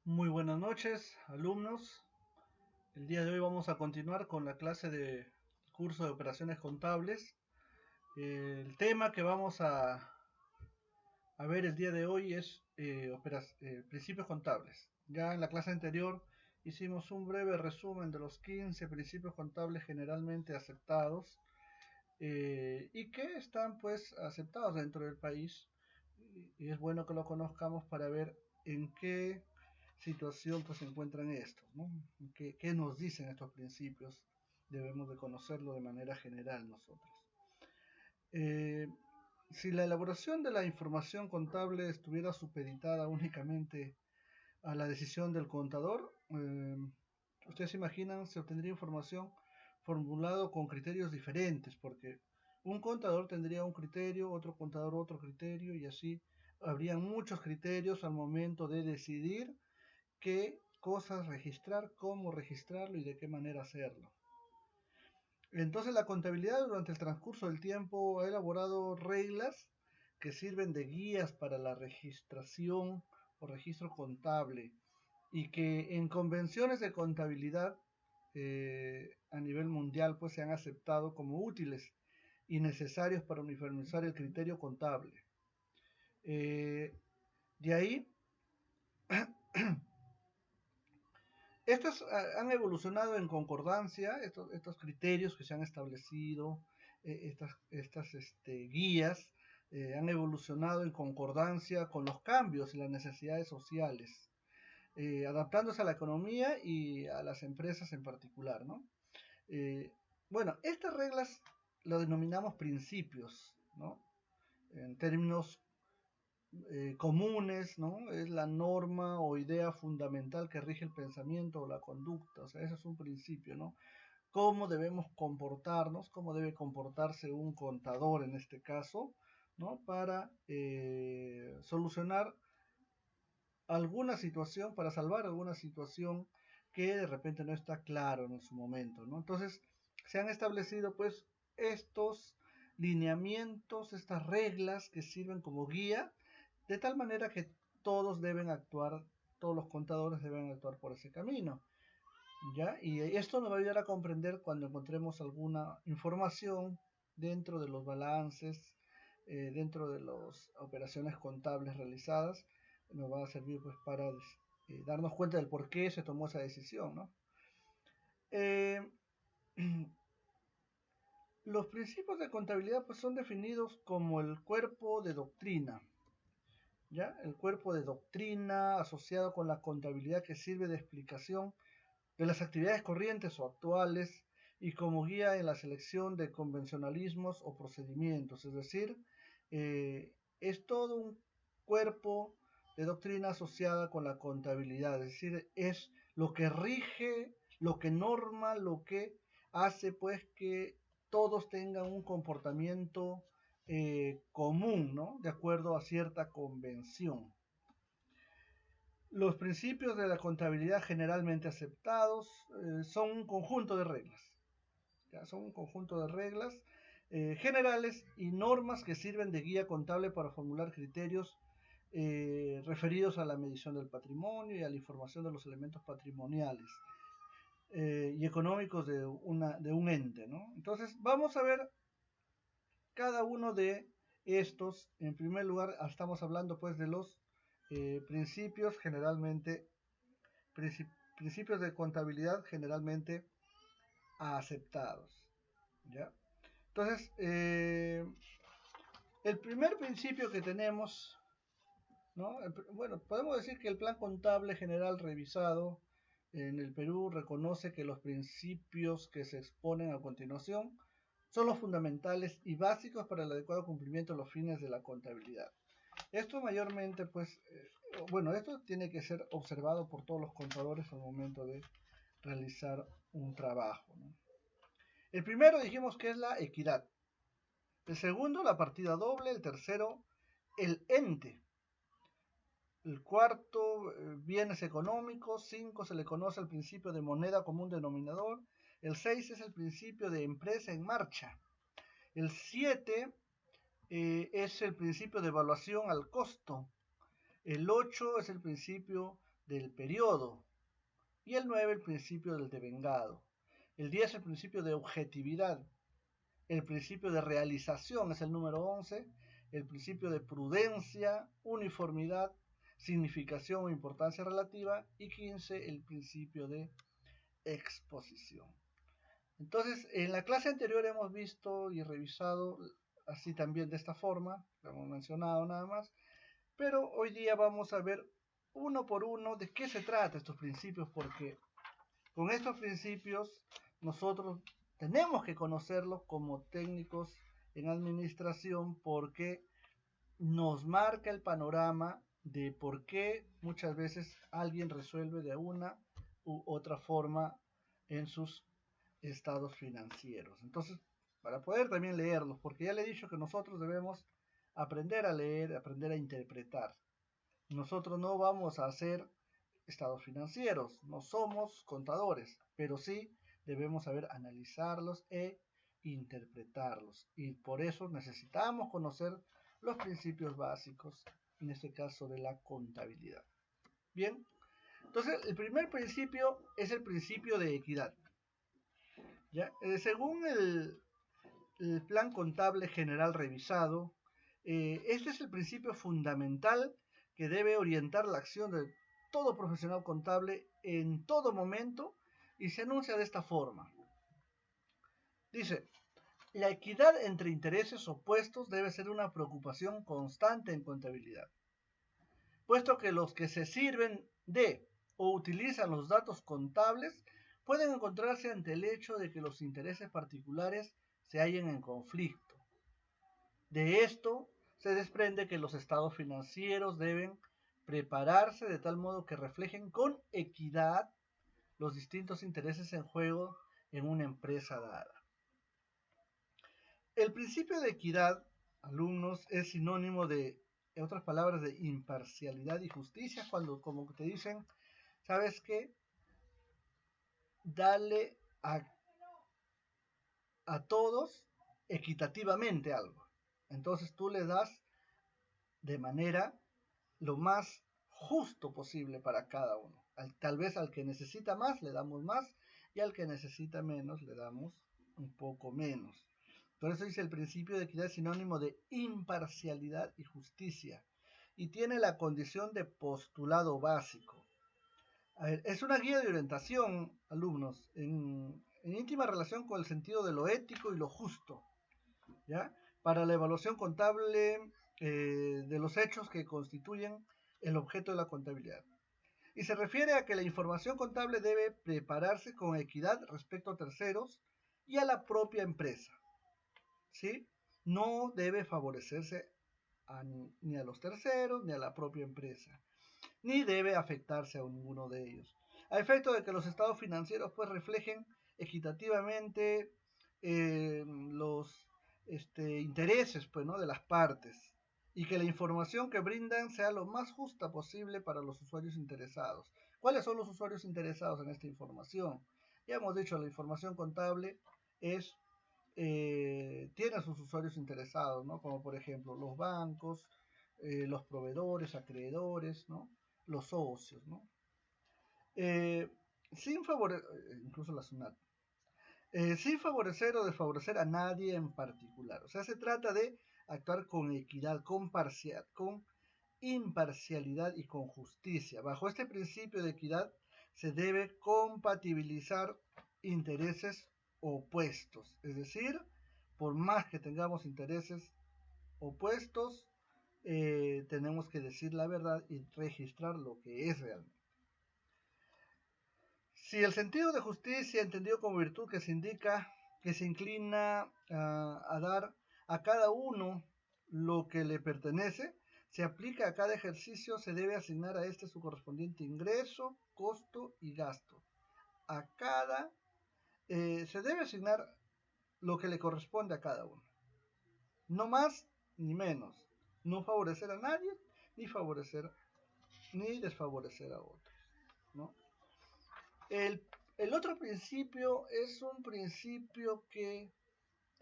Muy buenas noches, alumnos. El día de hoy vamos a continuar con la clase de curso de operaciones contables. El tema que vamos a ver el día de hoy es principios contables. Ya en la clase anterior hicimos un breve resumen de los 15 principios contables generalmente aceptados y que están pues aceptados dentro del país, y es bueno que lo conozcamos para ver en qué situación pues se encuentran estos, ¿no? ¿Qué nos dicen estos principios? Debemos de conocerlo de manera general nosotros. Eh, si la elaboración de la información contable estuviera supeditada únicamente a la decisión del contador, ustedes se imaginan, se obtendría información formulado con criterios diferentes, porque un contador tendría un criterio, otro contador otro criterio, y así habrían muchos criterios al momento de decidir qué cosas registrar, cómo registrarlo y de qué manera hacerlo. Entonces la contabilidad durante el transcurso del tiempo ha elaborado reglas que sirven de guías para la registración o registro contable, y que en convenciones de contabilidad a nivel mundial pues se han aceptado como útiles y necesarios para uniformizar el criterio contable. Eh, de ahí, estos han evolucionado en concordancia, estos criterios que se han establecido, estas guías, han evolucionado en concordancia con los cambios y las necesidades sociales, adaptándose a la economía y a las empresas en particular, ¿no? Eh, bueno, estas reglas lo denominamos principios, ¿no? En términos comunes, ¿no? Es la norma o idea fundamental que rige el pensamiento o la conducta, o sea, eso es un principio, ¿no? Cómo debemos comportarnos, cómo debe comportarse un contador en este caso, ¿no? Para solucionar alguna situación, para salvar alguna situación que de repente no está claro en su momento, ¿no? Entonces, se han establecido pues estos lineamientos, estas reglas que sirven como guía, de tal manera que todos deben actuar, todos los contadores deben actuar por ese camino, ¿ya? Y esto nos va a ayudar a comprender cuando encontremos alguna información dentro de los balances, dentro de las operaciones contables realizadas, nos va a servir pues para darnos cuenta del por qué se tomó esa decisión, ¿no? Eh, los principios de contabilidad pues son definidos como el cuerpo de doctrina, ¿ya? El cuerpo de doctrina asociado con la contabilidad que sirve de explicación de las actividades corrientes o actuales y como guía en la selección de convencionalismos o procedimientos, es decir, es todo un cuerpo de doctrina asociada con la contabilidad, es decir, es lo que rige, lo que norma, lo que hace pues que todos tengan un comportamiento común, ¿no? De acuerdo a cierta convención. Los principios de la contabilidad generalmente aceptados son un conjunto de reglas. ¿Ya? Son un conjunto de reglas generales y normas que sirven de guía contable para formular criterios referidos a la medición del patrimonio y a la información de los elementos patrimoniales y económicos de un ente, ¿no? Entonces, vamos a ver cada uno de estos. En primer lugar, estamos hablando pues de los principios generalmente principios de contabilidad generalmente aceptados, ¿ya? Entonces, el primer principio que tenemos, ¿no? Bueno, podemos decir que el plan contable general revisado en el Perú reconoce que los principios que se exponen a continuación son los fundamentales y básicos para el adecuado cumplimiento de los fines de la contabilidad. Esto mayormente, pues, bueno, esto tiene que ser observado por todos los contadores al momento de realizar un trabajo, ¿no? El primero dijimos que es la equidad. El segundo, la partida doble. El tercero, el ente. El cuarto, bienes económicos. 5 se le conoce el principio de moneda común denominador. El 6 es el principio de empresa en marcha. El 7 es el principio de evaluación al costo. El 8 es el principio del periodo. Y el 9, el principio del devengado. El 10, el principio de objetividad. El principio de realización es el número 11. El principio de prudencia, uniformidad, significación o importancia relativa. Y 15, el principio de exposición. Entonces, en la clase anterior hemos visto y revisado así también de esta forma, lo hemos mencionado nada más, pero hoy día vamos a ver uno por uno de qué se trata estos principios, porque con estos principios nosotros tenemos que conocerlos como técnicos en administración, porque nos marca el panorama de por qué muchas veces alguien resuelve de una u otra forma en sus estados financieros. Entonces, para poder también leerlos, porque ya le he dicho que nosotros debemos aprender a leer, aprender a interpretar. Nosotros no vamos a hacer estados financieros, no somos contadores, pero sí debemos saber analizarlos e interpretarlos. Y por eso necesitamos conocer los principios básicos, en este caso de la contabilidad. Bien, entonces el primer principio es el principio de equidad. ¿Ya? Según el plan contable general revisado, este es el principio fundamental que debe orientar la acción de todo profesional contable en todo momento y se anuncia de esta forma. Dice, la equidad entre intereses opuestos debe ser una preocupación constante en contabilidad, puesto que los que se sirven de o utilizan los datos contables pueden encontrarse ante el hecho de que los intereses particulares se hallen en conflicto. De esto se desprende que los estados financieros deben prepararse de tal modo que reflejen con equidad los distintos intereses en juego en una empresa dada. El principio de equidad, alumnos, es sinónimo de, en otras palabras, de imparcialidad y justicia, cuando como te dicen, ¿sabes qué? Dale a todos equitativamente algo. Entonces tú le das de manera lo más justo posible para cada uno. Tal vez al que necesita más le damos más y al que necesita menos le damos un poco menos. Por eso dice el principio de equidad es sinónimo de imparcialidad y justicia y tiene la condición de postulado básico. A ver, es una guía de orientación, alumnos, en íntima relación con el sentido de lo ético y lo justo, ¿ya? Para la evaluación contable de los hechos que constituyen el objeto de la contabilidad. Y se refiere a que la información contable debe prepararse con equidad respecto a terceros y a la propia empresa, ¿sí? No debe favorecerse ni a los terceros ni a la propia empresa, ni debe afectarse a ninguno de ellos, a efecto de que los estados financieros pues reflejen equitativamente los intereses pues, ¿no? de las partes y que la información que brindan sea lo más justa posible para los usuarios interesados. ¿Cuáles son los usuarios interesados en esta información? Ya hemos dicho, la información contable tiene a sus usuarios interesados, ¿no? Como por ejemplo los bancos, los proveedores, acreedores, ¿no? Los socios, ¿no? Sin favorecer, incluso la SUNAT, sin favorecer o desfavorecer a nadie en particular. O sea, se trata de actuar con equidad, con imparcialidad y con justicia. Bajo este principio de equidad se debe compatibilizar intereses opuestos. Es decir, por más que tengamos intereses opuestos, tenemos que decir la verdad y registrar lo que es realmente. Si el sentido de justicia, entendido como virtud que se indica, que se inclina a dar a cada uno lo que le pertenece, se aplica a cada ejercicio, se debe asignar a este su correspondiente ingreso, costo y gasto. A cada, se debe asignar lo que le corresponde a cada uno. No más ni menos. No favorecer a nadie, ni favorecer, ni desfavorecer a otros, ¿no? El otro principio es un principio que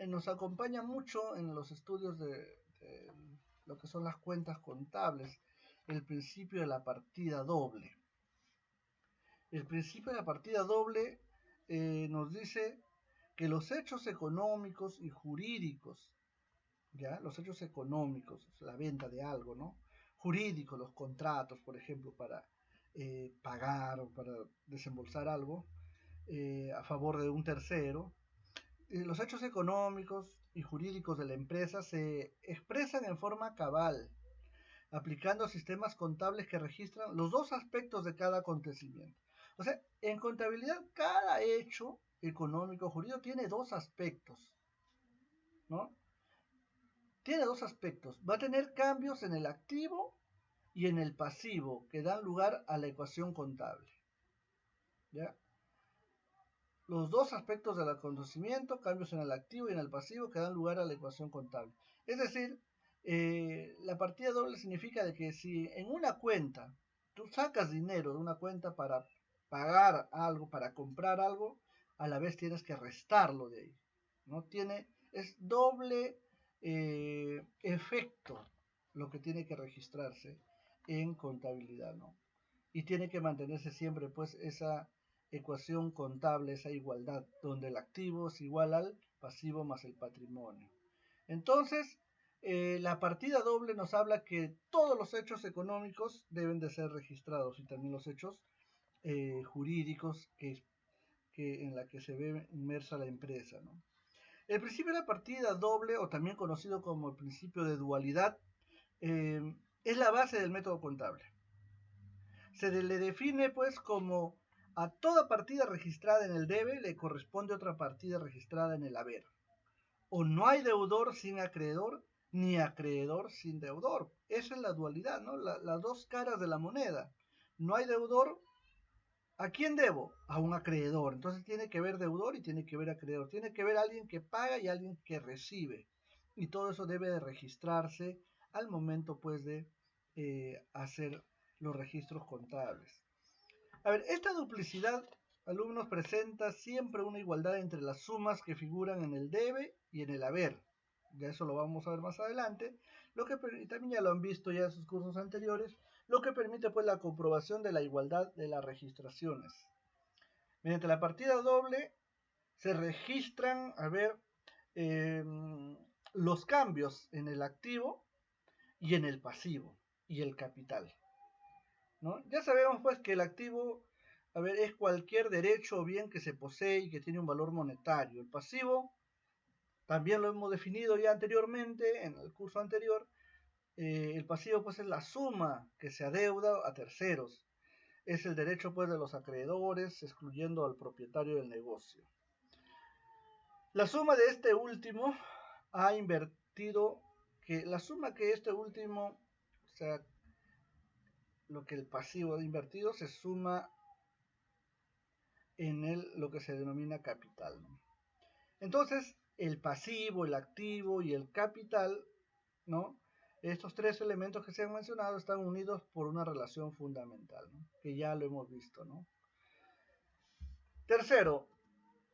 nos acompaña mucho en los estudios de lo que son las cuentas contables, el principio de la partida doble. El principio de la partida doble nos dice que los hechos económicos y jurídicos, ¿ya? Los hechos económicos, la venta de algo, ¿no? Jurídicos, los contratos, por ejemplo, para pagar o para desembolsar algo a favor de un tercero. Los hechos económicos y jurídicos de la empresa se expresan en forma cabal, aplicando sistemas contables que registran los dos aspectos de cada acontecimiento. O sea, en contabilidad cada hecho económico o jurídico tiene dos aspectos, ¿no? Tiene dos aspectos. Va a tener cambios en el activo y en el pasivo que dan lugar a la ecuación contable. ¿Ya? Los dos aspectos del acontecimiento, cambios en el activo y en el pasivo, que dan lugar a la ecuación contable. Es decir, la partida doble significa de que si en una cuenta tú sacas dinero de una cuenta para pagar algo, para comprar algo, a la vez tienes que restarlo de ahí. ¿No? Es doble efecto lo que tiene que registrarse en contabilidad, ¿no? Y tiene que mantenerse siempre pues esa ecuación contable, esa igualdad, donde el activo es igual al pasivo más el patrimonio. Entonces, la partida doble nos habla que todos los hechos económicos deben de ser registrados y también los hechos jurídicos en la que se ve inmersa la empresa, ¿no? El principio de la partida doble, o también conocido como el principio de dualidad, es la base del método contable. Se le define pues como a toda partida registrada en el debe le corresponde otra partida registrada en el haber. O no hay deudor sin acreedor, ni acreedor sin deudor. Esa es la dualidad, ¿no? Las dos caras de la moneda. No hay deudor. ¿A quién debo? A un acreedor. Entonces tiene que haber deudor y tiene que haber acreedor. Tiene que haber alguien que paga y alguien que recibe. Y todo eso debe de registrarse al momento pues de hacer los registros contables. A ver, esta duplicidad, alumnos, presenta siempre una igualdad entre las sumas que figuran en el debe y en el haber. Ya eso lo vamos a ver más adelante. También ya lo han visto ya en sus cursos anteriores, lo que permite pues la comprobación de la igualdad de las registraciones. Mediante la partida doble se registran, eh, los cambios en el activo y en el pasivo y el capital, ¿no? Ya sabemos pues que el activo, es cualquier derecho o bien que se posee y que tiene un valor monetario. El pasivo, también lo hemos definido ya anteriormente, en el curso anterior. El pasivo pues es la suma que se adeuda a terceros. Es el derecho pues de los acreedores, excluyendo al propietario del negocio. La suma de este último ha invertido, que la suma que este último, o sea, lo que el pasivo ha invertido se suma en lo que se denomina capital, ¿no? Entonces, el pasivo, el activo y el capital, ¿no? Estos tres elementos que se han mencionado están unidos por una relación fundamental, ¿no? Que ya lo hemos visto, ¿no? Tercero,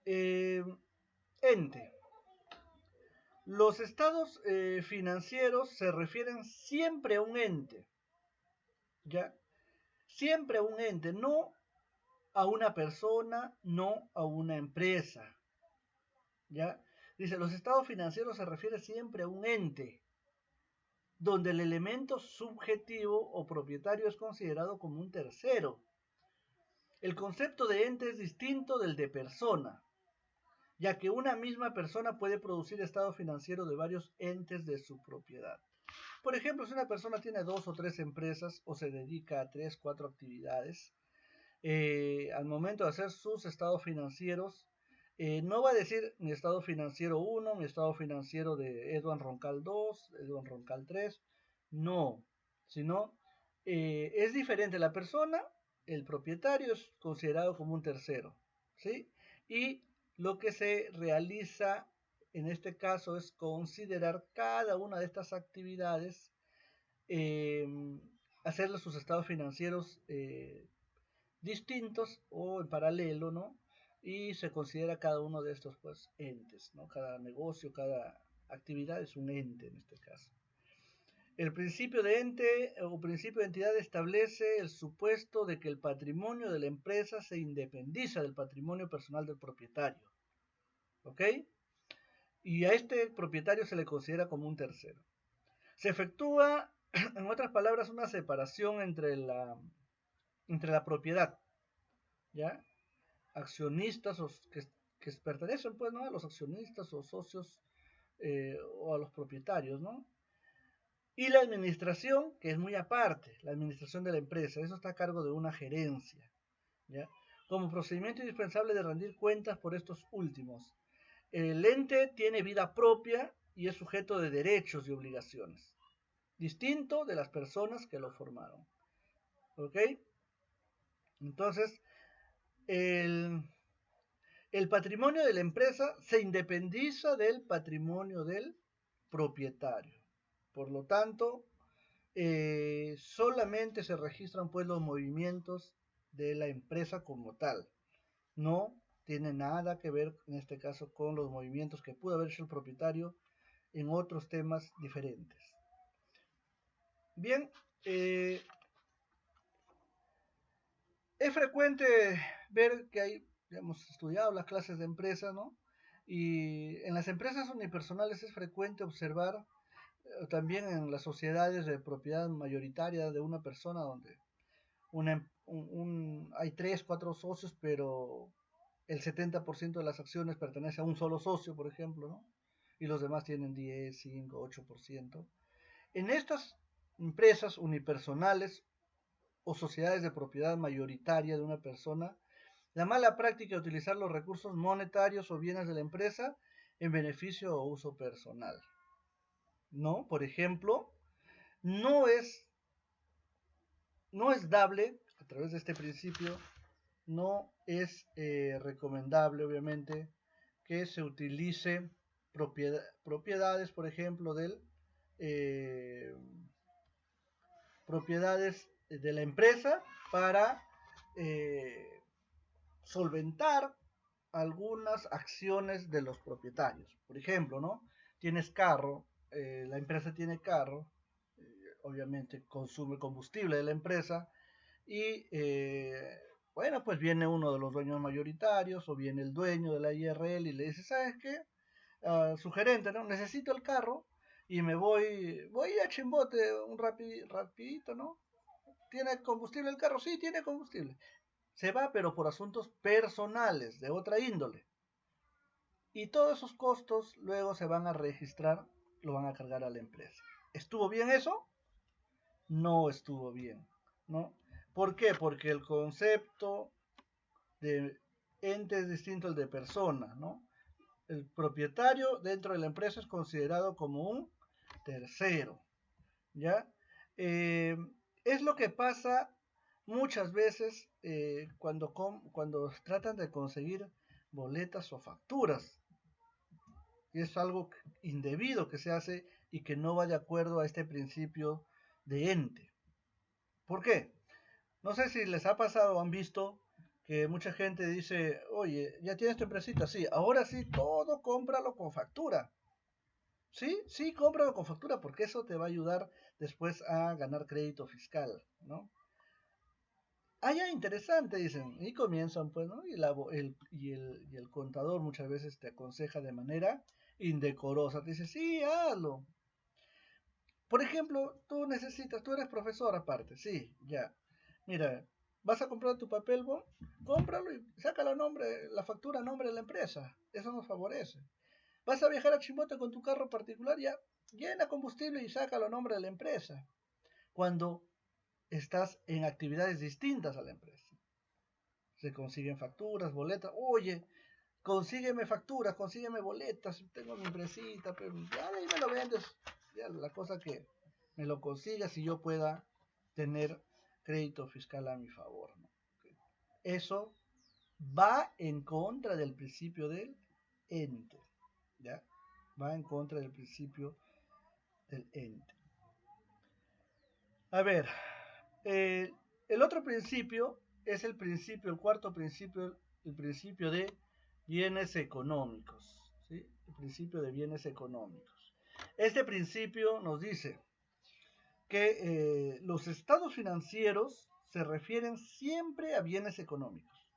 ente. Los estados financieros se refieren siempre a un ente, ¿ya? Siempre a un ente, no a una persona, no a una empresa, ¿ya? Dice, los estados financieros se refiere siempre a un ente, donde el elemento subjetivo o propietario es considerado como un tercero. El concepto de ente es distinto del de persona, ya que una misma persona puede producir estado financiero de varios entes de su propiedad. Por ejemplo, si una persona tiene 2 o 3 empresas o se dedica a 3, 4 actividades, al momento de hacer sus estados financieros, no va a decir mi estado financiero 1, mi estado financiero de Edwin Roncal 2, Edwin Roncal 3, no, sino es diferente la persona, el propietario es considerado como un tercero, ¿sí? Y lo que se realiza en este caso es considerar cada una de estas actividades, eh, hacerle sus estados financieros distintos o en paralelo, ¿no? Y se considera cada uno de estos pues entes, ¿no? Cada negocio, cada actividad es un ente en este caso. El principio de ente o principio de entidad establece el supuesto de que el patrimonio de la empresa se independiza del patrimonio personal del propietario. ¿Ok? Y a este propietario se le considera como un tercero. Se efectúa, en otras palabras, una separación entre la propiedad, ¿ya? Accionistas que pertenecen, pues, ¿no? A los accionistas o socios o a los propietarios, ¿no? Y la administración, que es muy aparte, la administración de la empresa, eso está a cargo de una gerencia, ¿ya? Como procedimiento indispensable de rendir cuentas por estos últimos. El ente tiene vida propia y es sujeto de derechos y obligaciones, distinto de las personas que lo formaron. ¿Ok? Entonces, el patrimonio de la empresa se independiza del patrimonio del propietario. Por lo tanto, solamente se registran pues los movimientos de la empresa como tal. No tiene nada que ver en este caso con los movimientos que pudo haber hecho el propietario en otros temas diferentes. Bien, es frecuente ver que hemos estudiado las clases de empresas, ¿no? Y en las empresas unipersonales es frecuente observar, también en las sociedades de propiedad mayoritaria de una persona, donde hay 3, 4 socios, pero el 70% de las acciones pertenece a un solo socio, por ejemplo, ¿no? Y los demás tienen 10, 5, 8%. En estas empresas unipersonales o sociedades de propiedad mayoritaria de una persona, la mala práctica de utilizar los recursos monetarios o bienes de la empresa en beneficio o uso personal, ¿no? Por ejemplo, no es, no es dable, a través de este principio, no es recomendable, obviamente, que se utilice propiedades, por ejemplo, propiedades de la empresa para solventar algunas acciones de los propietarios. Por ejemplo, ¿no? Tienes carro, la empresa tiene carro, obviamente consume combustible de la empresa y bueno, pues viene uno de los dueños mayoritarios o viene el dueño de la IRL y le dice, ¿sabes qué? Su gerente, ¿no? Necesito el carro y voy a Chimbote rapidito, ¿no? ¿Tiene combustible el carro? Sí, tiene combustible. Se va, pero por asuntos personales, de otra índole. Y todos esos costos luego se van a registrar, lo van a cargar a la empresa. ¿Estuvo bien eso? No estuvo bien, ¿no? ¿Por qué? Porque el concepto de ente es distinto al de persona, ¿no? El propietario dentro de la empresa es considerado como un tercero, ¿ya? Eh, es lo que pasa muchas veces cuando tratan de conseguir boletas o facturas. Y es algo indebido que se hace y que no va de acuerdo a este principio de ente. ¿Por qué? No sé si les ha pasado o han visto que mucha gente dice, oye, ya tienes tu empresita, sí, ahora sí, todo cómpralo con factura. Sí, sí, cómpralo con factura porque eso te va a ayudar después a ganar crédito fiscal, ¿no? Ah, ya, interesante, dicen. Y comienzan, pues, ¿no? Y el contador muchas veces te aconseja de manera indecorosa. Te dice, sí, hazlo. Por ejemplo, tú eres profesor aparte, sí, ya. Mira, vas a comprar tu papel, cómpralo y saca la factura a nombre de la empresa. Eso nos favorece. Vas a viajar a Chimbote con tu carro particular, ya, llena combustible y sácalo a nombre de la empresa. Cuando estás en actividades distintas a la empresa. Se consiguen facturas, boletas. Oye, consígueme facturas, consígueme boletas. Tengo mi empresita, pero ya de ahí me lo vendes. Ya, la cosa que me lo consigas y yo pueda tener crédito fiscal a mi favor, ¿no? Eso va en contra del principio del ente, ¿ya? Va en contra del principio del ente. A ver, eh, el otro principio es el cuarto principio, el principio de bienes económicos, ¿sí? El principio de bienes económicos. Este principio nos dice, que los estados financieros se refieren siempre a bienes económicos,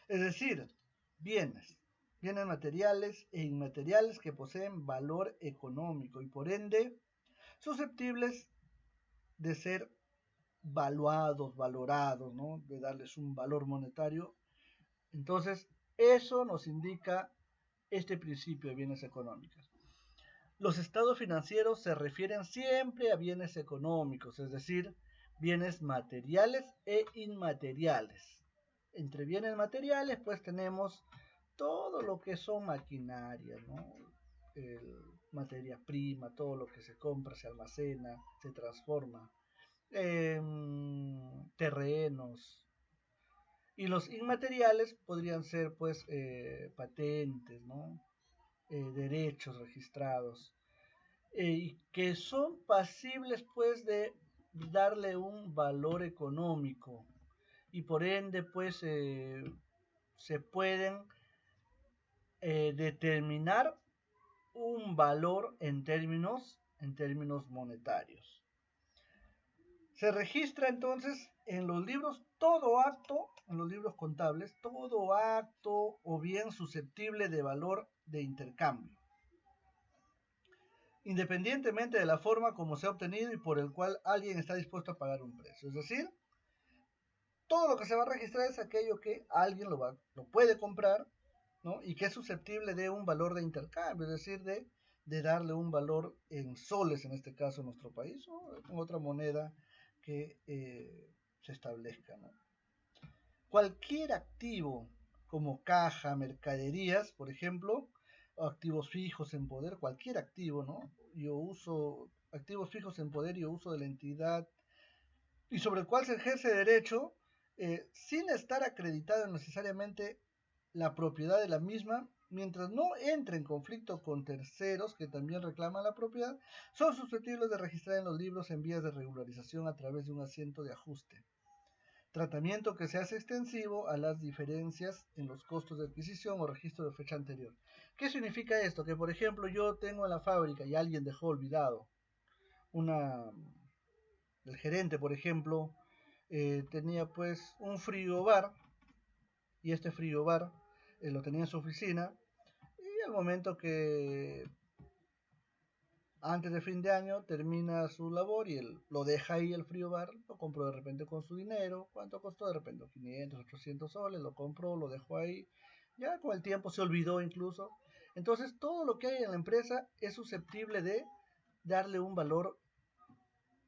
es decir, bienes, bienes materiales e inmateriales que poseen valor económico y por ende susceptibles de ser valuados, valorados, ¿no? De darles un valor monetario. Entonces, eso nos indica este principio de bienes económicos. Los estados financieros se refieren siempre a bienes económicos, es decir, bienes materiales e inmateriales. Entre bienes materiales, pues tenemos todo lo que son maquinarias, ¿no? Materia prima, todo lo que se compra, se almacena, se transforma, terrenos. Y los inmateriales podrían ser, pues, patentes, ¿no? Derechos registrados, que son pasibles pues de darle un valor económico y por ende pues se pueden determinar un valor en términos monetarios. Se registra entonces en los libros todo acto, en los libros contables, todo acto o bien susceptible de valor de intercambio, independientemente de la forma como se ha obtenido y por el cual alguien está dispuesto a pagar un precio. Es decir, todo lo que se va a registrar es aquello que alguien lo puede comprar, ¿no? Y que es susceptible de un valor de intercambio, es decir, de darle un valor en soles, en este caso en nuestro país, o en otra moneda que se establezca, ¿no? Cualquier activo como caja, mercaderías, por ejemplo, o activos fijos en poder, cualquier activo, ¿no? Yo uso activos fijos en poder y uso de la entidad y sobre el cual se ejerce derecho sin estar acreditado necesariamente la propiedad de la misma, mientras no entre en conflicto con terceros que también reclaman la propiedad, son susceptibles de registrar en los libros en vías de regularización a través de un asiento de ajuste. Tratamiento que se hace extensivo a las diferencias en los costos de adquisición o registro de fecha anterior. ¿Qué significa esto? Que por ejemplo yo tengo en la fábrica y alguien dejó olvidado el gerente, por ejemplo, tenía pues un frigobar y este frigobar lo tenía en su oficina y al momento que antes de fin de año termina su labor y él lo deja ahí el frigobar, lo compró de repente con su dinero, ¿cuánto costó? De repente 500, 800 soles, lo compró, lo dejó ahí, ya con el tiempo se olvidó incluso. Entonces todo lo que hay en la empresa es susceptible de darle un valor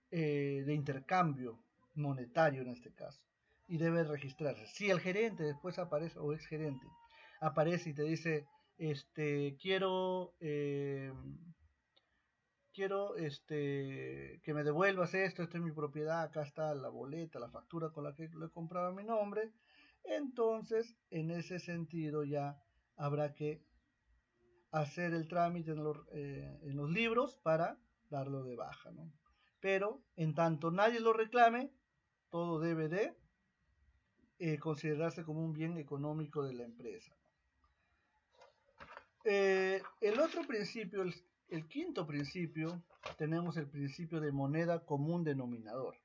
de intercambio monetario en este caso y debe registrarse. Si el gerente después aparece o ex gerente aparece y te dice quiero que me devuelvas esto es mi propiedad, acá está la boleta, la factura con la que lo he comprado a mi nombre, entonces en ese sentido ya habrá que hacer el trámite en los libros para darlo de baja, ¿no? Pero en tanto nadie lo reclame, todo debe de considerarse como un bien económico de la empresa. El otro principio, el quinto principio, tenemos el principio de moneda común denominador.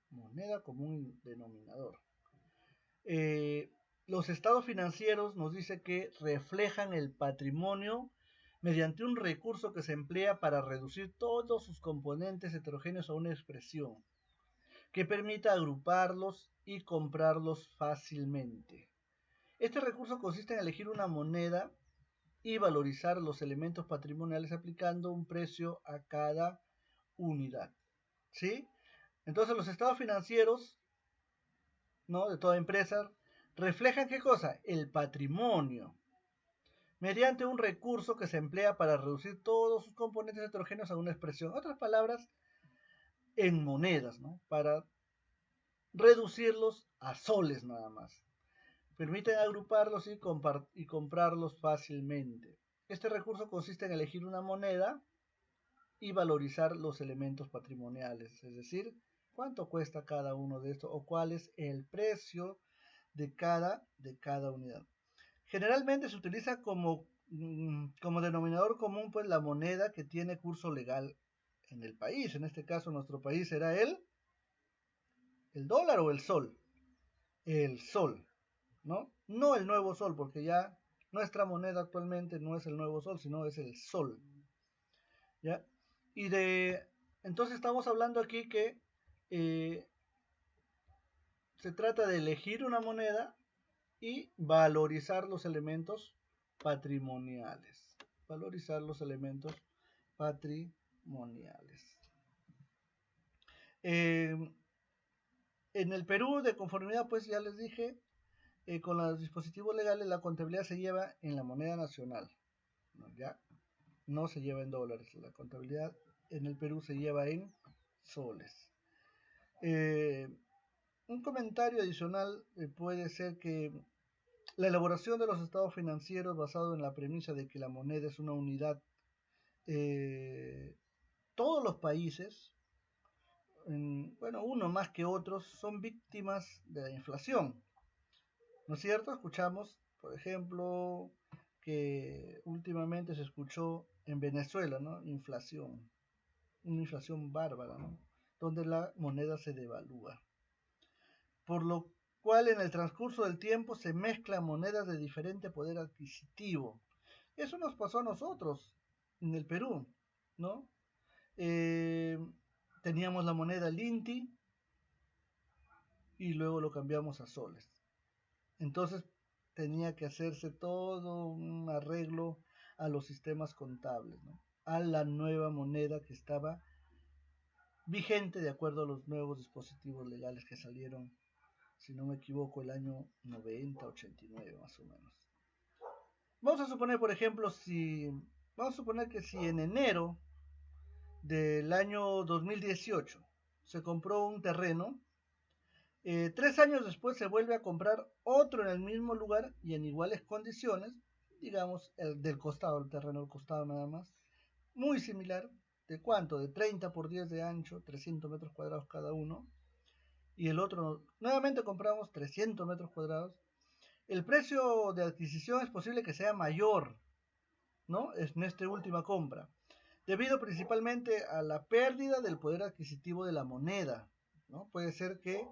Moneda común denominador. Los estados financieros nos dice que reflejan el patrimonio mediante un recurso que se emplea para reducir todos sus componentes heterogéneos a una expresión que permita agruparlos y comprarlos fácilmente. Este recurso consiste en elegir una moneda y valorizar los elementos patrimoniales aplicando un precio a cada unidad. ¿Sí? Entonces los estados financieros, ¿no?, de toda empresa reflejan ¿qué cosa? El patrimonio mediante un recurso que se emplea para reducir todos sus componentes heterogéneos a una expresión. En otras palabras, en monedas, ¿no? Para reducirlos a soles nada más. Permiten agruparlos y comprarlos fácilmente. Este recurso consiste en elegir una moneda y valorizar los elementos patrimoniales, es decir, cuánto cuesta cada uno de estos o cuál es el precio de cada unidad. Generalmente se utiliza como denominador común pues la moneda que tiene curso legal en el país. En este caso, nuestro país será el dólar o el sol. El sol, ¿no? No el nuevo sol, porque ya nuestra moneda actualmente no es el nuevo sol, sino es el sol. ¿Ya? Entonces estamos hablando aquí que se trata de elegir una moneda y valorizar los elementos patrimoniales. Valorizar los elementos patrimoniales. En el Perú, de conformidad, pues ya les dije, con los dispositivos legales la contabilidad se lleva en la moneda nacional, ¿no? Ya no se lleva en dólares, la contabilidad en el Perú se lleva en soles. Un comentario adicional puede ser que la elaboración de los estados financieros basado en la premisa de que la moneda es una unidad, todos los países, bueno, uno más que otros, son víctimas de la inflación, ¿no es cierto? Escuchamos, por ejemplo, que últimamente se escuchó en Venezuela, ¿no? Inflación, una inflación bárbara, ¿no? Donde la moneda se devalúa. Por lo cual en el transcurso del tiempo se mezclan monedas de diferente poder adquisitivo. Eso nos pasó a nosotros en el Perú, ¿no? Teníamos la moneda el INTI y luego lo cambiamos a soles. Entonces tenía que hacerse todo un arreglo a los sistemas contables, ¿no? A la nueva moneda que estaba vigente de acuerdo a los nuevos dispositivos legales que salieron, si no me equivoco, el año 90, 89 más o menos. Vamos a suponer, por ejemplo, vamos a suponer que si en enero del año 2018 se compró un terreno, 3 años después se vuelve a comprar otro en el mismo lugar y en iguales condiciones, digamos el del costado, el terreno del costado nada más, muy similar. ¿De cuánto? De 30 por 10 de ancho, 300 metros cuadrados cada uno, y el otro, nuevamente compramos 300 metros cuadrados. El precio de adquisición es posible que sea mayor, ¿no? En esta última compra, debido principalmente a la pérdida del poder adquisitivo de la moneda, ¿no? Puede ser que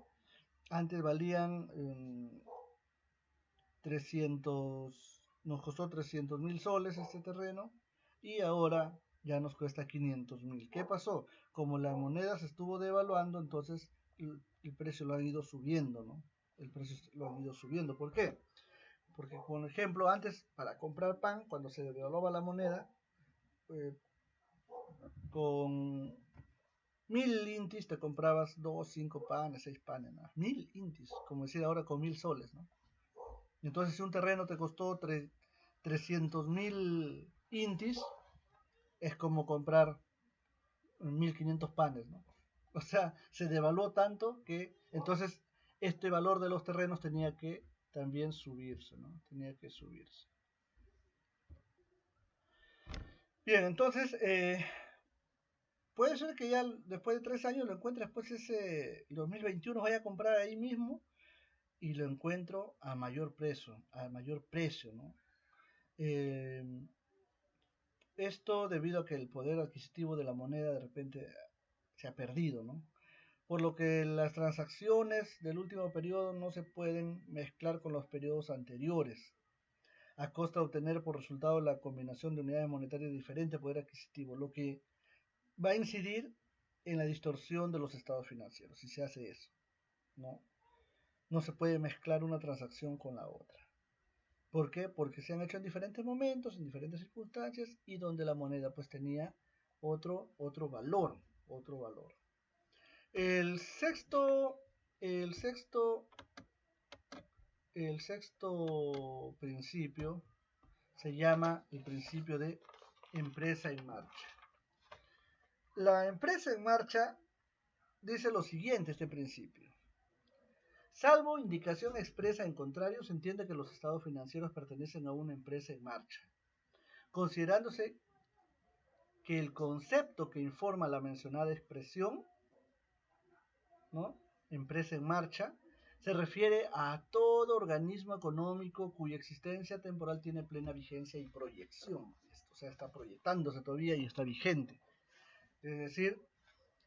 antes valían 300, nos costó 300.000 soles este terreno y ahora ya nos cuesta 500.000. ¿Qué pasó? Como la moneda se estuvo devaluando, entonces el precio lo ha ido subiendo, ¿no? El precio lo han ido subiendo. ¿Por qué? Porque, por ejemplo, antes para comprar pan, cuando se devaluaba la moneda, con 1000 intis te comprabas 2, 5 panes, 6 panes, ¿no? 1000 intis, como decir ahora con 1000 soles, ¿no? Entonces, si un terreno te costó 300.000 intis, es como comprar 1500 panes, ¿no? O sea, se devaluó tanto que entonces este valor de los terrenos tenía que también subirse, ¿no? Tenía que subirse. Bien, entonces, puede ser que ya después de 3 años lo encuentre después ese 2021 vaya a comprar ahí mismo y lo encuentro a mayor precio, ¿no? Esto debido a que el poder adquisitivo de la moneda de repente se ha perdido, ¿no? Por lo que las transacciones del último periodo no se pueden mezclar con los periodos anteriores, a costa de obtener por resultado la combinación de unidades monetarias de diferente poder adquisitivo, lo que va a incidir en la distorsión de los estados financieros, si se hace eso, ¿no? No se puede mezclar una transacción con la otra. ¿Por qué? Porque se han hecho en diferentes momentos, en diferentes circunstancias y donde la moneda pues tenía otro valor, otro valor. El sexto principio se llama el principio de empresa en marcha. La empresa en marcha dice lo siguiente, este principio. Salvo indicación expresa en contrario, se entiende que los estados financieros pertenecen a una empresa en marcha, considerándose que el concepto que informa la mencionada expresión, ¿no? Empresa en marcha, se refiere a todo organismo económico cuya existencia temporal tiene plena vigencia y proyección. Esto, o sea, está proyectándose todavía y está vigente. Es decir,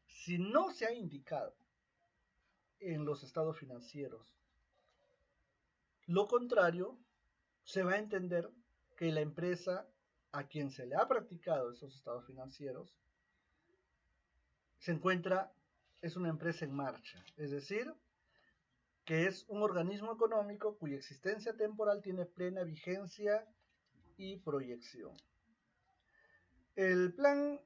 si no se ha indicado en los estados financieros lo contrario, se va a entender que la empresa a quien se le ha practicado esos estados financieros se encuentra, es una empresa en marcha, es decir, que es un organismo económico cuya existencia temporal tiene plena vigencia y proyección. El plan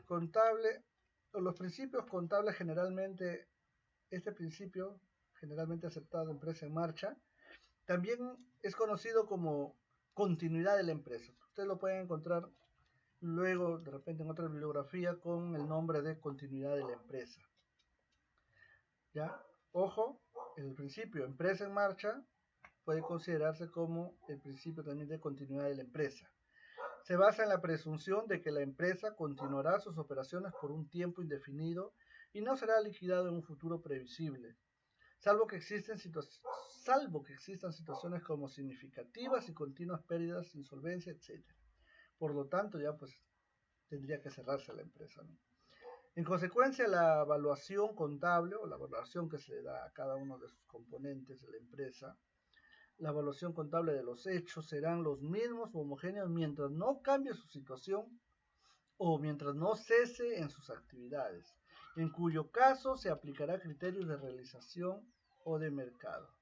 contable, o los principios contables generalmente, este principio generalmente aceptado, empresa en marcha, también es conocido como continuidad de la empresa. Ustedes lo pueden encontrar luego, de repente, en otra bibliografía con el nombre de continuidad de la empresa. ¿Ya? Ojo, el principio empresa en marcha puede considerarse como el principio también de continuidad de la empresa. Se basa en la presunción de que la empresa continuará sus operaciones por un tiempo indefinido y no será liquidado en un futuro previsible, salvo que existan situaciones como significativas y continuas pérdidas, insolvencia, etc. Por lo tanto, ya pues tendría que cerrarse la empresa, ¿no? En consecuencia, la evaluación contable o la evaluación que se le da a cada uno de sus componentes de la empresa, la evaluación contable de los hechos serán los mismos o homogéneos mientras no cambie su situación o mientras no cese en sus actividades, en cuyo caso se aplicará criterios de realización o de mercado.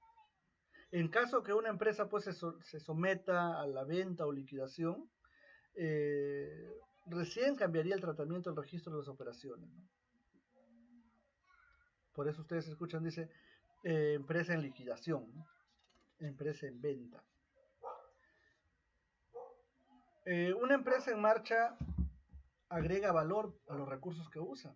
En caso que una empresa pues se someta a la venta o liquidación, recién cambiaría el tratamiento del registro de las operaciones, ¿no? Por eso ustedes escuchan, dice, empresa en liquidación, ¿no? Empresa en venta. Una empresa en marcha agrega valor a los recursos que usa,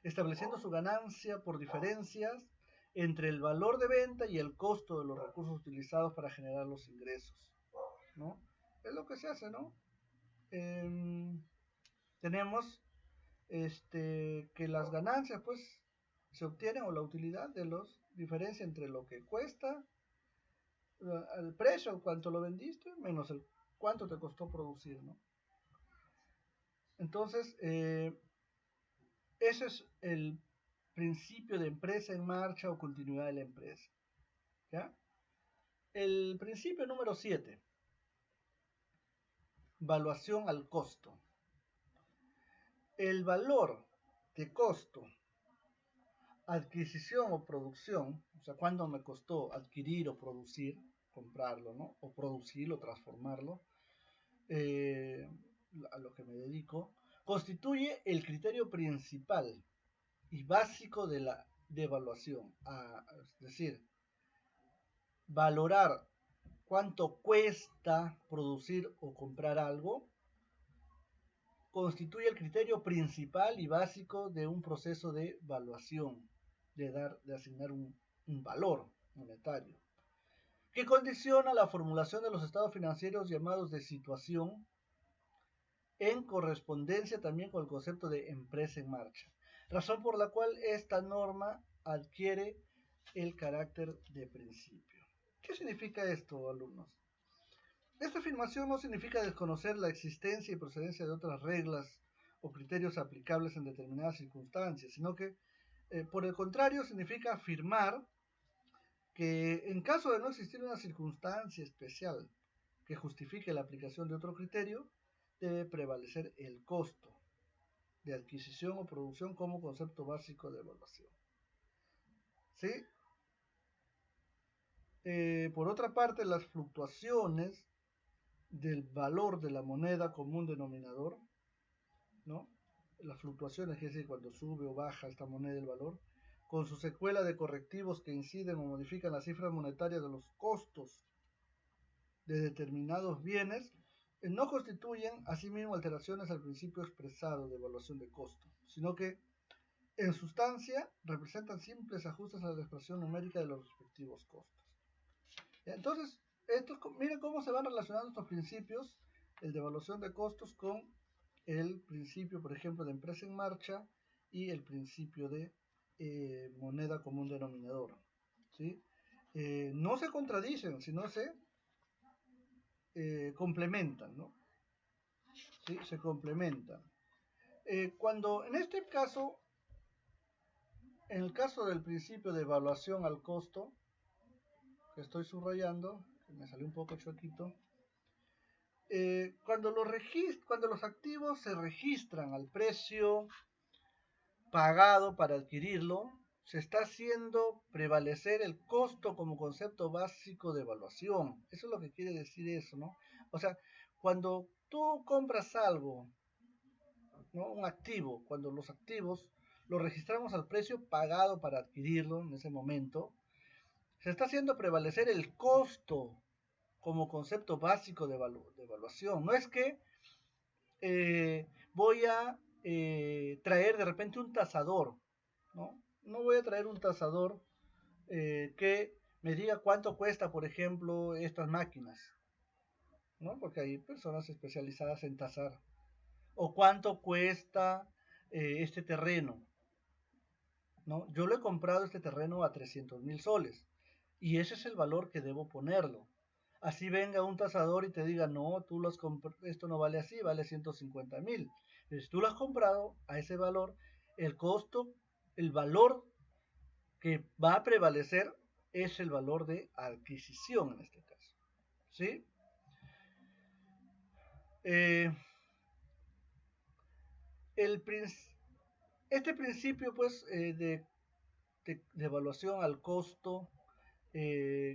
estableciendo su ganancia por diferencias entre el valor de venta y el costo de los recursos utilizados para generar los ingresos, ¿no? Es lo que se hace, ¿no? Tenemos que las ganancias pues se obtienen, o la utilidad de los diferencia entre lo que cuesta, el precio, cuánto lo vendiste, menos el cuánto te costó producir, ¿no? Entonces, ese es el principio de empresa en marcha o continuidad de la empresa, ¿ya? El principio número 7, valuación al costo. El valor de costo, adquisición o producción, o sea, cuánto me costó adquirir o producir, comprarlo, ¿no? O producirlo, transformarlo, a lo que me dedico, constituye el criterio principal y básico de la devaluación. Es decir, valorar cuánto cuesta producir o comprar algo constituye el criterio principal y básico de un proceso de evaluación, de asignar un valor monetario, que condiciona la formulación de los estados financieros llamados de situación, en correspondencia también con el concepto de empresa en marcha, razón por la cual esta norma adquiere el carácter de principio. ¿Qué significa esto, alumnos? Esta afirmación no significa desconocer la existencia y procedencia de otras reglas o criterios aplicables en determinadas circunstancias, sino que, por el contrario, significa afirmar que en caso de no existir una circunstancia especial que justifique la aplicación de otro criterio, debe prevalecer el costo de adquisición o producción como concepto básico de evaluación. ¿Sí? Por otra parte, las fluctuaciones del valor de la moneda común denominador, ¿no? Las fluctuaciones, es decir, cuando sube o baja esta moneda el valor, con su secuela de correctivos que inciden o modifican las cifras monetarias de los costos de determinados bienes, no constituyen asimismo alteraciones al principio expresado de evaluación de costo, sino que en sustancia representan simples ajustes a la expresión numérica de los respectivos costos. Entonces, miren cómo se van relacionando estos principios, el de evaluación de costos, con el principio, por ejemplo, de empresa en marcha y el principio de moneda común denominador, ¿sí? No se contradicen, sino se complementan, ¿no? ¿Sí? Se complementan. Cuando en este caso, en el caso del principio de evaluación al costo, que estoy subrayando, que me salió un poco chuequito, cuando los activos se registran al precio pagado para adquirirlo, se está haciendo prevalecer el costo como concepto básico de evaluación. Eso es lo que quiere decir eso, ¿no? O sea, cuando tú compras algo, ¿no? Un activo, cuando los activos los registramos al precio pagado para adquirirlo en ese momento, se está haciendo prevalecer el costo como concepto básico de evaluación. No es que voy a traer de repente un tasador, ¿no? No voy a traer un tasador que me diga cuánto cuesta, por ejemplo, estas máquinas, ¿no? Porque hay personas especializadas en tasar. O cuánto cuesta este terreno, ¿no? Yo le he comprado este terreno a 300.000 soles y ese es el valor que debo ponerlo. Así venga un tasador y te diga, no, esto no vale así, vale 150.000. Si tú lo has comprado a ese valor, el costo, el valor que va a prevalecer es el valor de adquisición en este caso. ¿Sí? Eh, el, este principio pues de evaluación al costo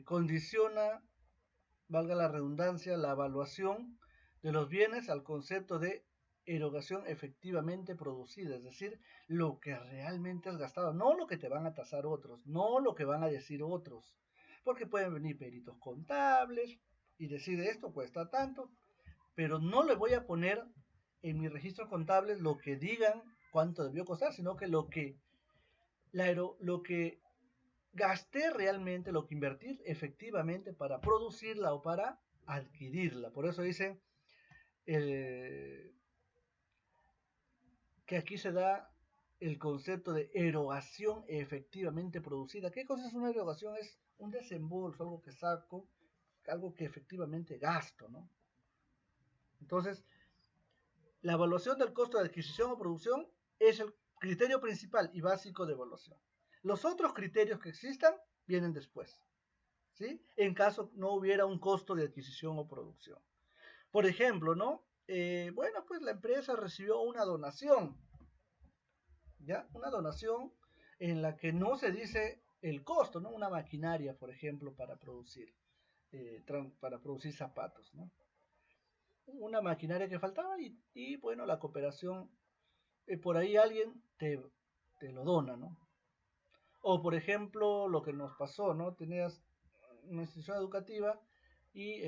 condiciona, valga la redundancia, la evaluación de los bienes al concepto de erogación efectivamente producida, es decir, lo que realmente has gastado, no lo que te van a tasar otros, no lo que van a decir otros, porque pueden venir peritos contables y decir esto cuesta tanto, pero no le voy a poner en mi registro contable lo que digan cuánto debió costar, sino que lo que gasté realmente, lo que invertir efectivamente para producirla o para adquirirla. Por eso dice que aquí se da el concepto de erogación efectivamente producida. ¿Qué cosa es una erogación? Es un desembolso, algo que saco, algo que efectivamente gasto, ¿no? Entonces, la evaluación del costo de adquisición o producción es el criterio principal y básico de evaluación. Los otros criterios que existan vienen después, ¿sí? En caso no hubiera un costo de adquisición o producción. Por ejemplo, ¿no? Bueno, pues la empresa recibió una donación, ¿ya? Una donación en la que no se dice el costo, ¿no? Una maquinaria, por ejemplo, para producir zapatos, ¿no? Una maquinaria que faltaba y bueno, la cooperación, por ahí alguien te lo dona, ¿no? O por ejemplo, lo que nos pasó, ¿no? Tenías una institución educativa y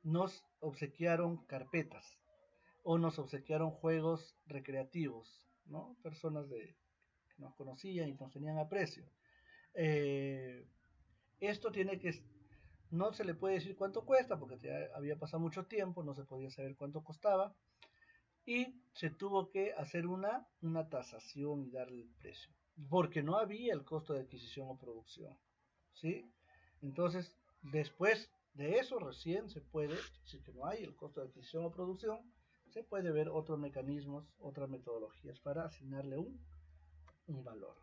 nos obsequiaron carpetas o nos obsequiaron juegos recreativos, ¿no? Personas que nos conocían y nos tenían aprecio. Eh, esto no se le puede decir cuánto cuesta porque había pasado mucho tiempo, no se podía saber cuánto costaba y se tuvo que hacer una tasación y darle el precio, porque no había el costo de adquisición o producción, ¿sí? Entonces, después de eso recién se puede, si que no hay el costo de adquisición o producción, se puede ver otros mecanismos, otras metodologías para asignarle un valor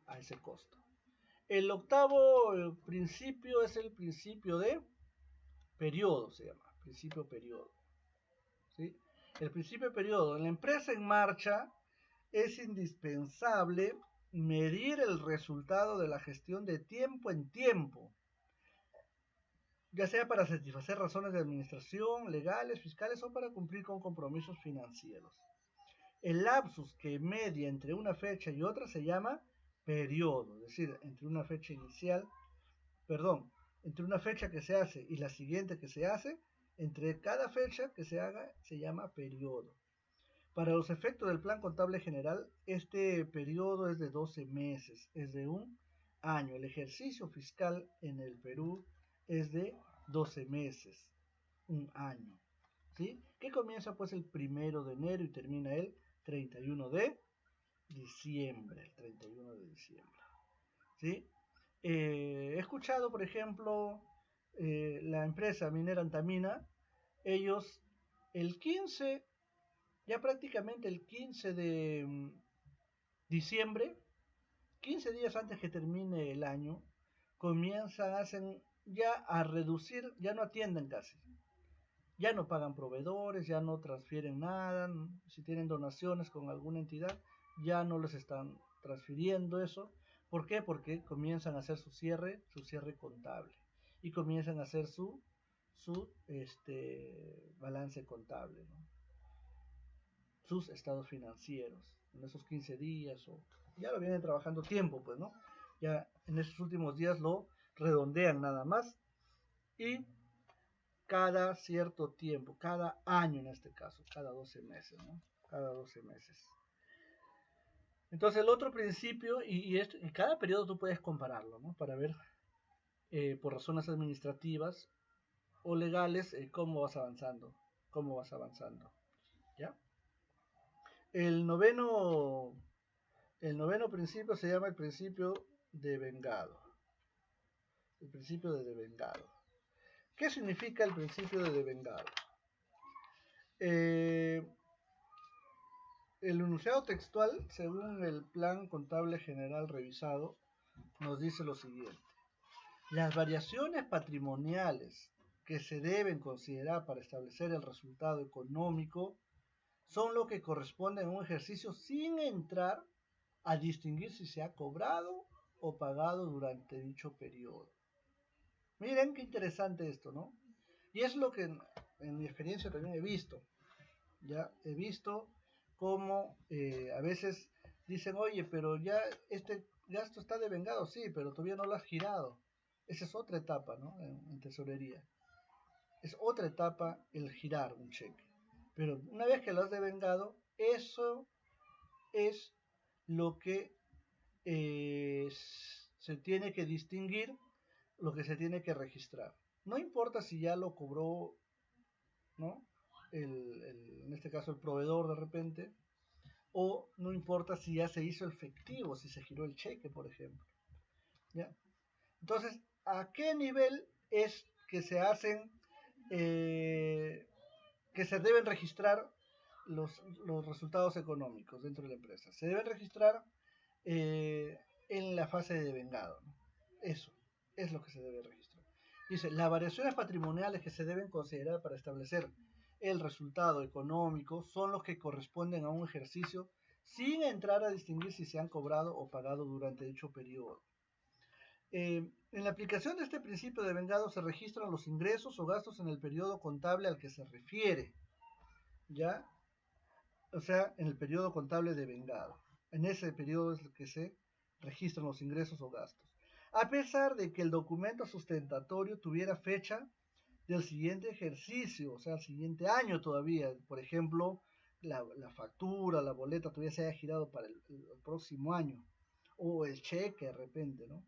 a ese costo. El octavo principio es el principio de periodo, se llama, principio periodo, ¿sí? El principio de periodo. En la empresa en marcha es indispensable medir el resultado de la gestión de tiempo en tiempo, ya sea para satisfacer razones de administración, legales, fiscales o para cumplir con compromisos financieros. El lapsus que media entre una fecha y otra se llama periodo, es decir, entre una fecha inicial, perdón, entre una fecha que se hace y la siguiente que se hace, entre cada fecha que se haga se llama periodo. Para los efectos del plan contable general, este periodo es de 12 meses, es de un año. El ejercicio fiscal en el Perú es de 12 meses, un año, ¿sí? Que comienza pues el 1 de enero y termina el 31 de diciembre, el 31 de diciembre, ¿sí? He escuchado, por ejemplo, la empresa minera Antamina, ellos el 15 ya prácticamente el 15 de diciembre, 15 días antes que termine el año, hacen ya a reducir, ya no atienden casi, ya no pagan proveedores, ya no transfieren nada, si tienen donaciones con alguna entidad, ya no les están transfiriendo eso. ¿Por qué? Porque comienzan a hacer su cierre contable y comienzan a hacer su balance contable, ¿no? Sus estados financieros en esos 15 días, o ya lo vienen trabajando tiempo, pues, ¿no? Ya en esos últimos días lo redondean nada más, y cada cierto tiempo, cada año en este caso, cada 12 meses, ¿no? Cada 12 meses. Entonces el otro principio, y cada periodo tú puedes compararlo, ¿no? Para ver por razones administrativas o legales cómo vas avanzando, ¿ya? El noveno, el noveno principio se llama el principio de vengado. El principio de devengado. ¿Qué significa el principio de devengado? El enunciado textual, según el Plan Contable General revisado, nos dice lo siguiente. Las variaciones patrimoniales que se deben considerar para establecer el resultado económico son lo que corresponde a un ejercicio sin entrar a distinguir si se ha cobrado o pagado durante dicho periodo. Miren qué interesante esto, ¿no? Y es lo que en mi experiencia también he visto. Ya he visto cómo a veces dicen, oye, pero ya este gasto está devengado, sí, pero todavía no lo has girado. Esa es otra etapa, ¿no? En tesorería. Es otra etapa el girar un cheque. Pero una vez que lo has devengado, eso es lo que se tiene que distinguir, lo que se tiene que registrar. No importa si ya lo cobró, ¿no? En este caso el proveedor de repente, o no importa si ya se hizo efectivo, si se giró el cheque, por ejemplo. ¿Ya? Entonces, ¿a qué nivel es que se hacen, que se deben registrar los resultados económicos dentro de la empresa? Se deben registrar en la fase de devengado, ¿no? Eso es lo que se debe registrar. Dice, las variaciones patrimoniales que se deben considerar para establecer el resultado económico son los que corresponden a un ejercicio sin entrar a distinguir si se han cobrado o pagado durante dicho periodo. En la aplicación de este principio de vengado se registran los ingresos o gastos en el periodo contable al que se refiere, ¿ya? O sea, en el periodo contable de vengado. En ese periodo es el que se registran los ingresos o gastos. A pesar de que el documento sustentatorio tuviera fecha del siguiente ejercicio, o sea, el siguiente año todavía, por ejemplo, la factura, la boleta todavía se haya girado para el próximo año, o el cheque de repente, ¿no?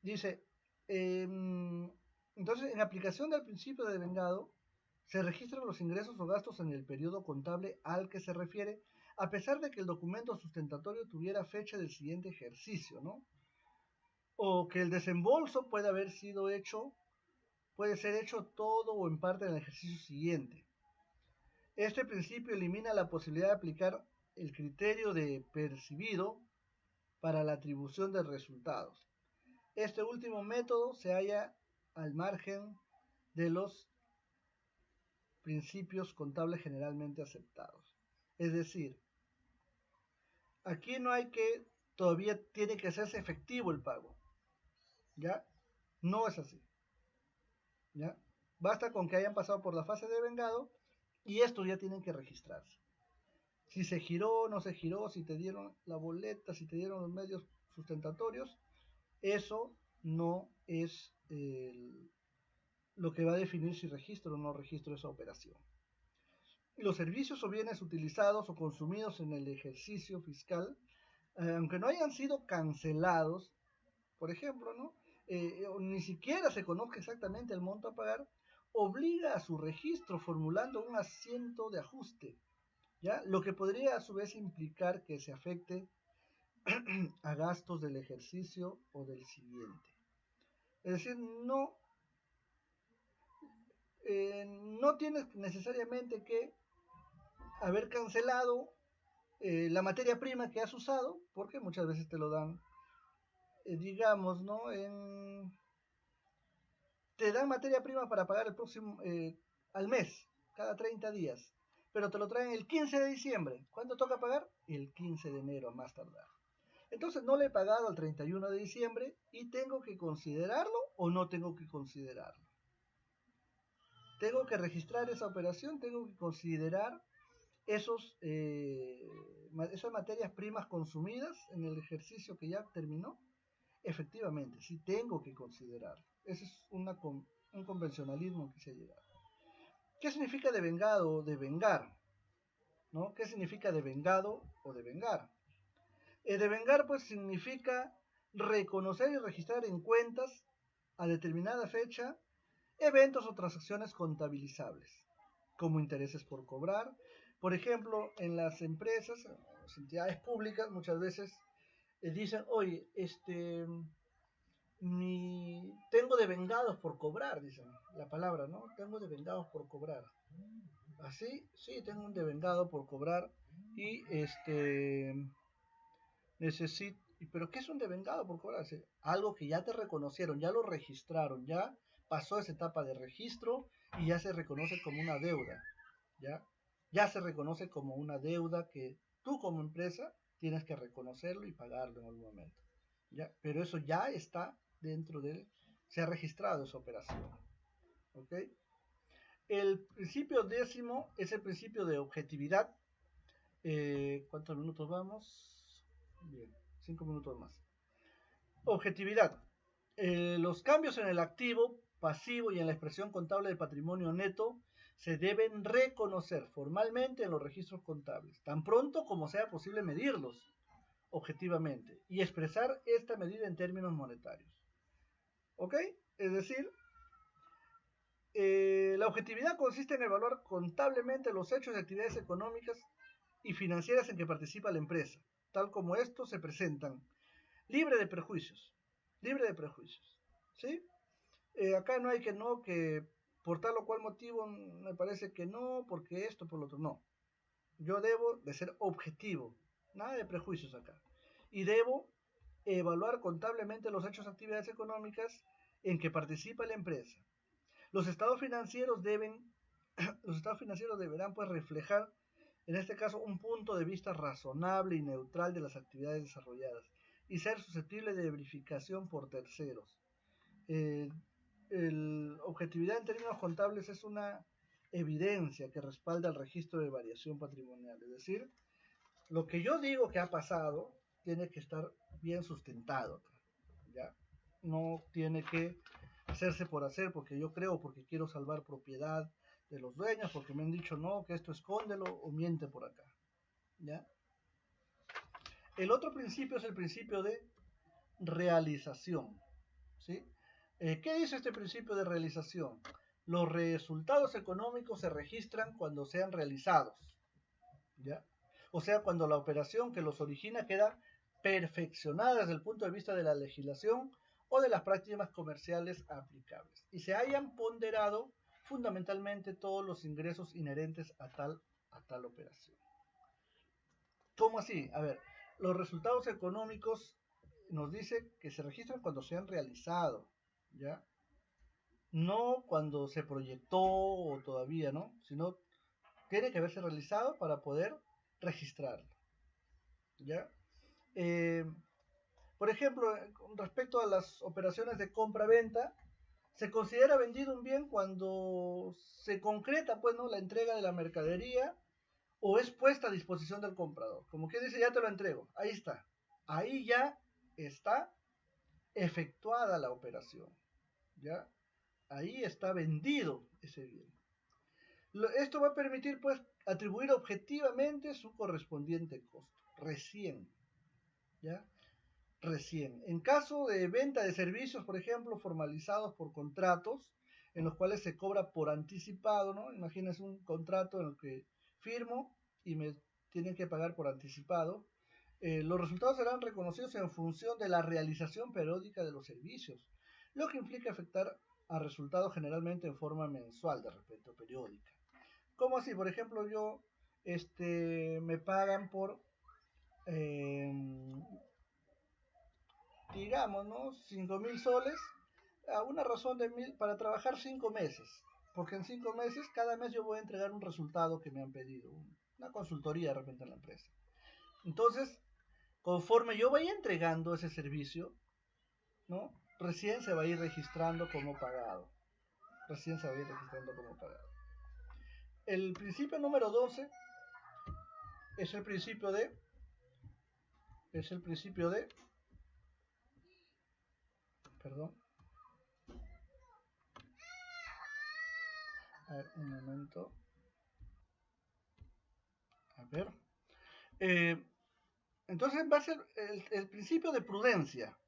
Dice, entonces, en aplicación del principio de vengado, se registran los ingresos o gastos en el periodo contable al que se refiere, a pesar de que el documento sustentatorio tuviera fecha del siguiente ejercicio, ¿no? O que el desembolso puede ser hecho todo o en parte en el ejercicio siguiente. Este principio elimina la posibilidad de aplicar el criterio de percibido para la atribución de resultados. Este último método se halla al margen de los principios contables generalmente aceptados. Es decir, aquí no hay que, todavía tiene que hacerse efectivo el pago. ¿Ya? No es así. ¿Ya? Basta con que hayan pasado por la fase de vengado y estos ya tienen que registrarse. Si se giró, no se giró, si te dieron la boleta, si te dieron los medios sustentatorios, eso no es lo que va a definir si registro o no registro esa operación. Los servicios o bienes utilizados o consumidos en el ejercicio fiscal, aunque no hayan sido cancelados, por ejemplo, ¿no? Ni siquiera se conozca exactamente el monto a pagar, obliga a su registro formulando un asiento de ajuste, ¿ya? Lo que podría a su vez implicar que se afecte a gastos del ejercicio o del siguiente. Es decir, no tienes necesariamente que haber cancelado la materia prima que has usado, porque muchas veces te lo dan, digamos, ¿no? Te dan materia prima para pagar el próximo, al mes, cada 30 días, pero te lo traen el 15 de diciembre. ¿Cuándo toca pagar? El 15 de enero a más tardar. Entonces no le he pagado el 31 de diciembre y tengo que considerarlo o no tengo que considerarlo. Tengo que registrar esa operación, tengo que considerar esas materias primas consumidas en el ejercicio que ya terminó. Efectivamente, sí tengo que considerarlo. Ese es un convencionalismo que se ha llegado. ¿Qué significa devengado o devengar? ¿No? ¿Qué significa devengado o devengar? Devengar pues significa reconocer y registrar en cuentas a determinada fecha eventos o transacciones contabilizables, como intereses por cobrar. Por ejemplo, en las empresas, en las entidades públicas, muchas veces dicen, oye, tengo devengados por cobrar, dicen la palabra, ¿no? Tengo devengados por cobrar. Así, sí, tengo un devengado por cobrar y necesito, pero ¿qué es un devengado por cobrar? Algo que ya te reconocieron, ya lo registraron, ya pasó esa etapa de registro y ya se reconoce como una deuda, ¿ya? Ya se reconoce como una deuda que tú como empresa tienes que reconocerlo y pagarlo en algún momento, ¿ya? Pero eso ya está dentro se ha registrado esa operación, ¿ok? El principio décimo es el principio de objetividad. ¿Cuántos minutos vamos? Bien, 5 minutos más. Objetividad. Los cambios en el activo, pasivo y en la expresión contable de patrimonio neto se deben reconocer formalmente en los registros contables, tan pronto como sea posible medirlos objetivamente y expresar esta medida en términos monetarios. ¿Ok? Es decir, la objetividad consiste en evaluar contablemente los hechos y actividades económicas y financieras en que participa la empresa, tal como estos se presentan, libre de prejuicios, libre de prejuicios, ¿sí? Acá no hay que por tal o cual motivo me parece que no, porque esto, por lo otro, no. Yo debo de ser objetivo, nada de prejuicios acá. Y debo evaluar contablemente los hechos y actividades económicas en que participa la empresa. Los estados financieros deberán pues reflejar, en este caso, un punto de vista razonable y neutral de las actividades desarrolladas y ser susceptible de verificación por terceros. Objetividad en términos contables es una evidencia que respalda el registro de variación patrimonial. Es decir, lo que yo digo que ha pasado tiene que estar bien sustentado, ¿ya? No tiene que hacerse por hacer porque yo creo, porque quiero salvar propiedad de los dueños, porque me han dicho no, que esto escóndelo o miente por acá, ¿ya? El otro principio es el principio de realización, ¿sí? ¿Qué dice este principio de realización? Los resultados económicos se registran cuando sean realizados, ¿ya? O sea, cuando la operación que los origina queda perfeccionada desde el punto de vista de la legislación o de las prácticas comerciales aplicables y se hayan ponderado fundamentalmente todos los ingresos inherentes a tal operación. ¿Cómo así? A ver, los resultados económicos nos dice que se registran cuando se han realizado, ¿ya? No cuando se proyectó o todavía, ¿no? Sino tiene que haberse realizado para poder registrarlo, ¿ya? Eh, por ejemplo, con respecto a las operaciones de compra-venta, se considera vendido un bien cuando se concreta, pues, ¿no?, la entrega de la mercadería o es puesta a disposición del comprador. Como que dice, ya te lo entrego, ahí está. Ahí ya está efectuada la operación, ¿ya? Ahí está vendido ese bien. Esto va a permitir, pues, atribuir objetivamente su correspondiente costo. Recién, ¿ya? Recién. En caso de venta de servicios, por ejemplo, formalizados por contratos, en los cuales se cobra por anticipado, ¿no? Imagínense un contrato en el que firmo y me tienen que pagar por anticipado. Los resultados serán reconocidos en función de la realización periódica de los servicios, lo que implica afectar a resultados generalmente en forma mensual, de repente, o periódica. ¿Cómo así? Por ejemplo, yo me pagan por, digamos, ¿no? 5.000 soles, a una razón de 1.000 para trabajar 5 meses. Porque en 5 meses, cada mes yo voy a entregar un resultado que me han pedido, una consultoría de repente en la empresa. Entonces, conforme yo vaya entregando ese servicio, ¿no? Recién se va a ir registrando como pagado. Recién se va a ir registrando como pagado. El principio número 12 es el principio de perdón, a ver, un momento, a ver, entonces va a ser el principio de prudencia.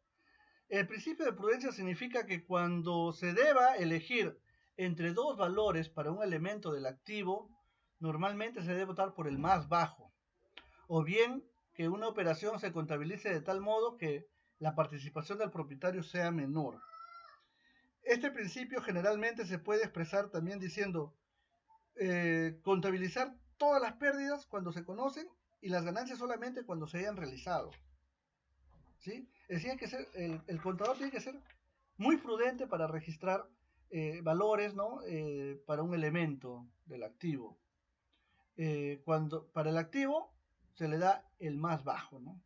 El principio de prudencia significa que cuando se deba elegir entre dos valores para un elemento del activo, normalmente se debe optar por el más bajo, o bien que una operación se contabilice de tal modo que la participación del propietario sea menor. Este principio generalmente se puede expresar también diciendo contabilizar todas las pérdidas cuando se conocen y las ganancias solamente cuando se hayan realizado. ¿Sí? Es decir, que ser, el contador tiene que ser muy prudente para registrar valores, ¿no? Para un elemento del activo. Cuando para el activo se le da el más bajo, ¿no?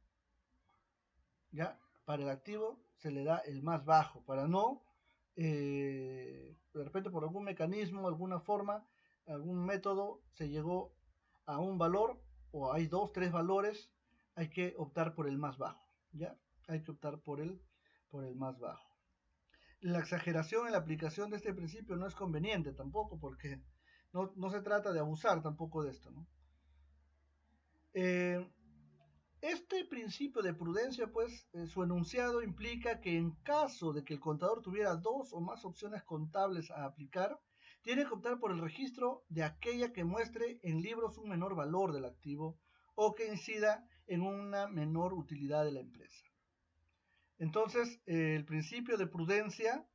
¿Ya? Para el activo se le da el más bajo, para no, de repente por algún mecanismo, alguna forma, algún método, se llegó a un valor, o hay dos, tres valores, hay que optar por el más bajo, ¿ya? Hay que optar por el más bajo. La exageración en la aplicación de este principio no es conveniente tampoco, porque no se trata de abusar tampoco de esto, ¿no? Este principio de prudencia, pues, su enunciado implica que en caso de que el contador tuviera dos o más opciones contables a aplicar, tiene que optar por el registro de aquella que muestre en libros un menor valor del activo o que incida en una menor utilidad de la empresa. Entonces, el principio de prudencia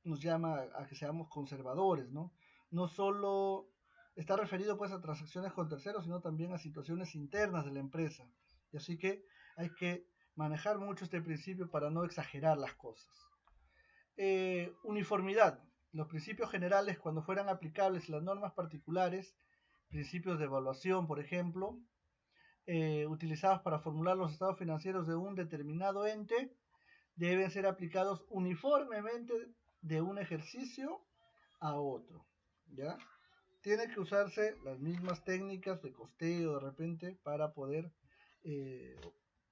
nos llama a que seamos conservadores, ¿no? No solo está referido pues a transacciones con terceros, sino también a situaciones internas de la empresa. Y así que hay que manejar mucho este principio para no exagerar las cosas. Uniformidad. Los principios generales, cuando fueran aplicables las normas particulares, principios de evaluación, por ejemplo, utilizados para formular los estados financieros de un determinado ente, deben ser aplicados uniformemente de un ejercicio a otro, ¿ya? Tiene que usarse las mismas técnicas de costeo de repente para poder,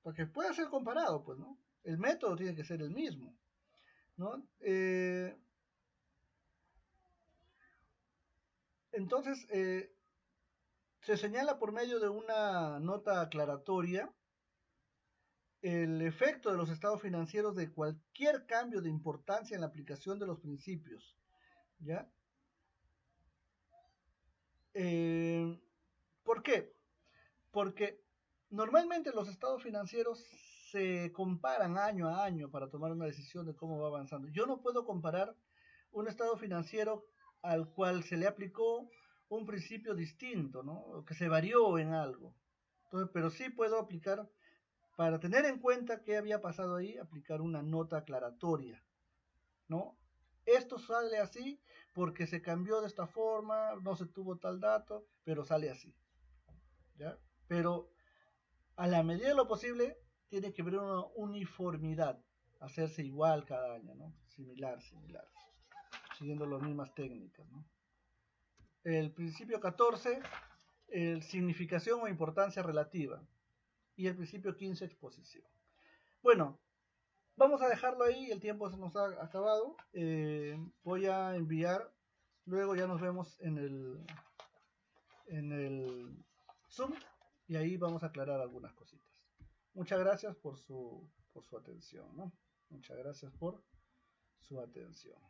para que pueda ser comparado, pues, ¿no? El método tiene que ser el mismo, ¿no? Entonces, se señala por medio de una nota aclaratoria el efecto de los estados financieros de cualquier cambio de importancia en la aplicación de los principios, ¿ya? ¿Por qué? Porque normalmente los estados financieros se comparan año a año para tomar una decisión de cómo va avanzando. Yo no puedo comparar un estado financiero al cual se le aplicó un principio distinto, ¿no? O que se varió en algo. Entonces, pero sí puedo aplicar, para tener en cuenta qué había pasado ahí, aplicar una nota aclaratoria, ¿no? Esto sale así porque se cambió de esta forma, no se tuvo tal dato, pero sale así, ¿ya? Pero a la medida de lo posible tiene que haber una uniformidad, hacerse igual cada año, ¿no? Similar, siguiendo las mismas técnicas, ¿no? El principio 14, el significación o importancia relativa, y el principio 15, exposición. Bueno, vamos a dejarlo ahí, el tiempo se nos ha acabado. Voy a enviar, luego ya nos vemos en el Zoom y ahí vamos a aclarar algunas cositas. Muchas gracias por su atención, ¿no? Muchas gracias por su atención.